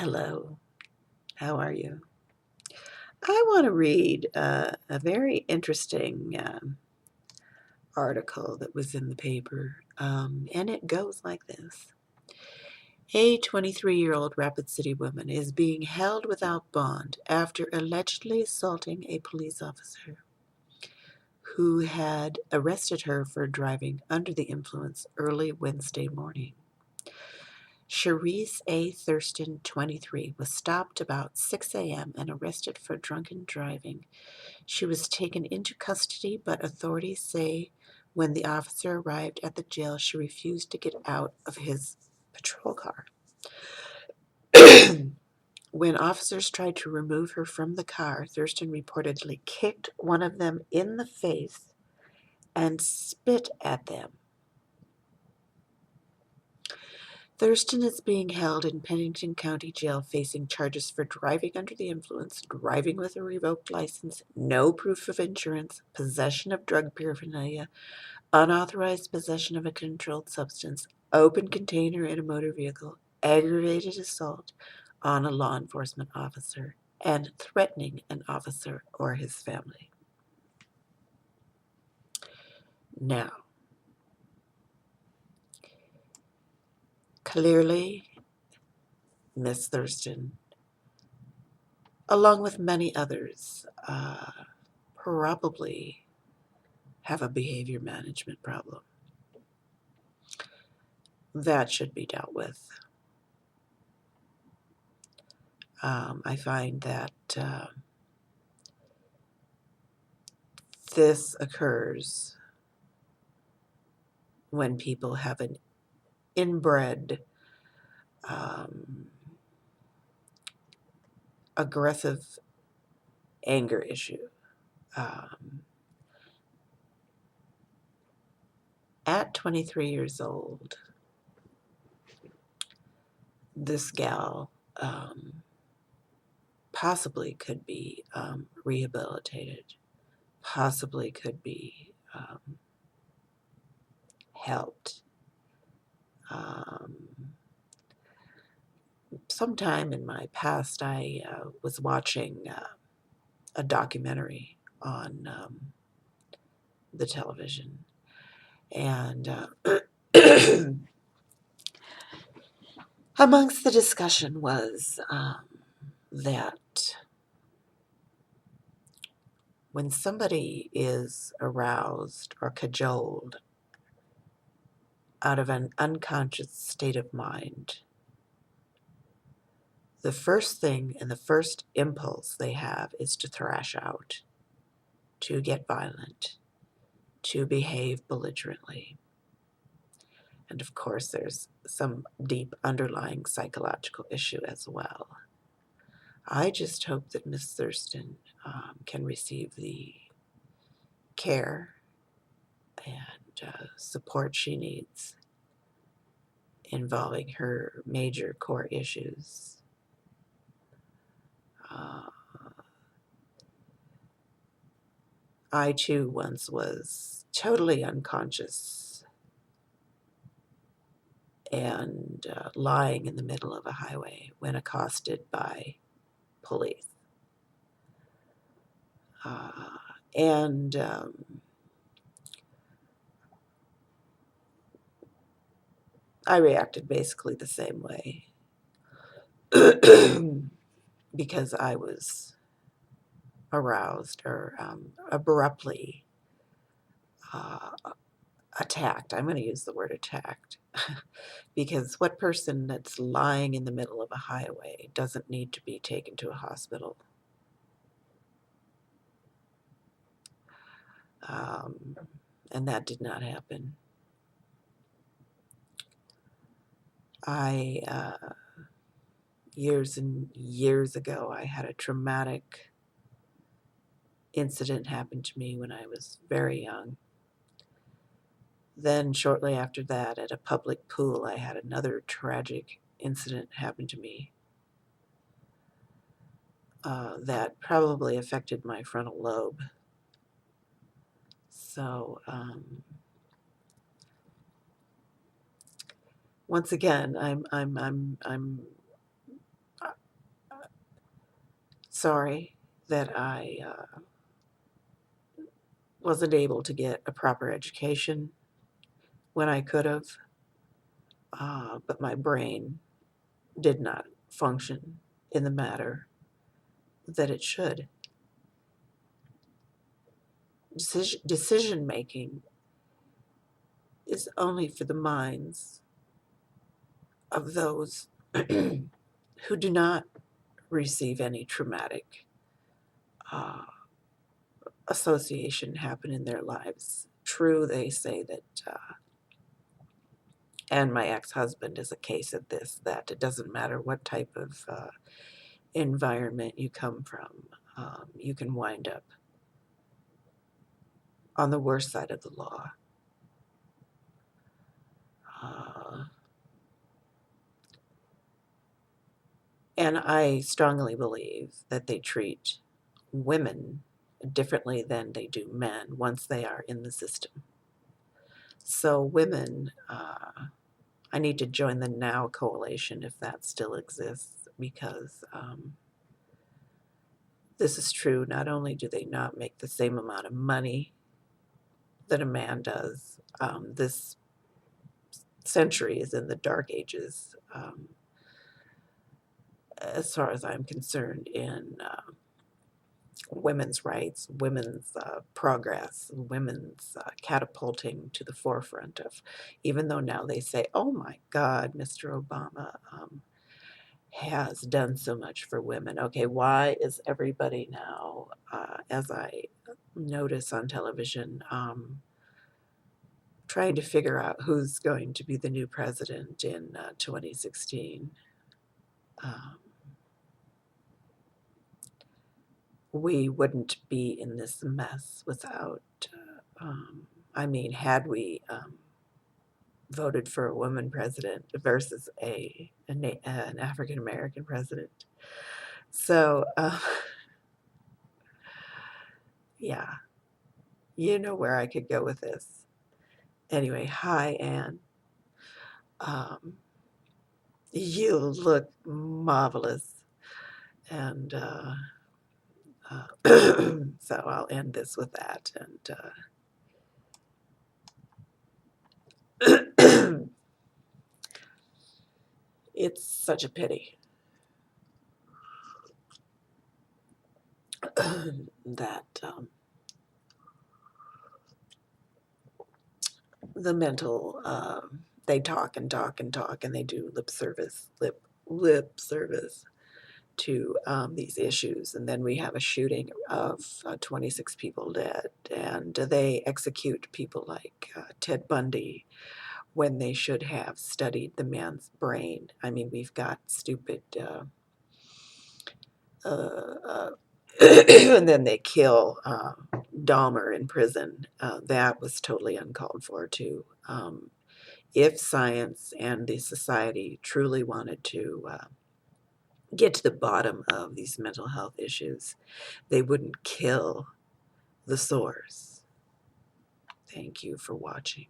Hello, how are you? I want to read a very interesting article that was in the paper, and it goes like this. A 23-year-old Rapid City woman is being held without bond after allegedly assaulting a police officer who had arrested her for driving under the influence early Wednesday morning. Cherise A. Thurston, 23, was stopped about 6 a.m. and arrested for drunken driving. She was taken into custody, but authorities say when the officer arrived at the jail, she refused to get out of his patrol car. When officers tried to remove her from the car, Thurston reportedly kicked one of them in the face and spit at them. Thurston is being held in Pennington County Jail facing charges for driving under the influence, driving with a revoked license, no proof of insurance, possession of drug paraphernalia, unauthorized possession of a controlled substance, open container in a motor vehicle, aggravated assault on a law enforcement officer, and threatening an officer or his family. Now, clearly, Miss Thurston, along with many others, probably have a behavior management problem. That should be dealt with. I find that this occurs when people have an inbred aggressive anger issue. At 23 years old, this gal possibly could be rehabilitated, possibly could be helped. Sometime in my past, I was watching a documentary on the television, and amongst the discussion was that when somebody is aroused or cajoled out of an unconscious state of mind, the first thing and the first impulse they have is to thrash out, to get violent, to behave belligerently. And of course, there's some deep underlying psychological issue as well. I just hope that Miss Thurston can receive the care and support she needs involving her major core issues. I too once was totally unconscious and lying in the middle of a highway when accosted by police. And I reacted basically the same way because I was aroused or abruptly attacked. I'm going to use the word attacked because what person that's lying in the middle of a highway doesn't need to be taken to a hospital? And that did not happen. Years and years ago, I had a traumatic incident happen to me when I was very young. Then shortly after that, at a public pool, I had another tragic incident happen to me that probably affected my frontal lobe. So once again, sorry that I wasn't able to get a proper education when I could have, but my brain did not function in the manner that it should. Decision making is only for the minds of those who do not receive any traumatic uh, association happen in their lives. True, they say that, and my ex-husband is a case of this, that it doesn't matter what type of environment you come from, you can wind up on the worst side of the law. Uh, and I strongly believe that they treat women differently than they do men once they are in the system. So women, I need to join the Now Coalition if that still exists, because this is true. Not only do they not make the same amount of money that a man does, this century is in the dark ages, as far as I'm concerned, in women's rights, women's progress, women's catapulting to the forefront of, even though now they say, oh my God, Mr. Obama has done so much for women. Okay, why is everybody now, as I notice on television, trying to figure out who's going to be the new president in 2016? We wouldn't be in this mess without, had we voted for a woman president versus an African American president. So, yeah, you know where I could go with this. Anyway, hi, Anne. You look marvelous. And so I'll end this with that. And it's such a pity that the mental, they talk and talk and talk, and they do lip service to these issues, and then we have a shooting of 26 people dead, and they execute people like Ted Bundy when they should have studied the man's brain. I mean, we've got stupid and then they kill Dahmer in prison. That was totally uncalled for too. If science and the society truly wanted to get to the bottom of these mental health issues, they wouldn't kill the source. Thank you for watching.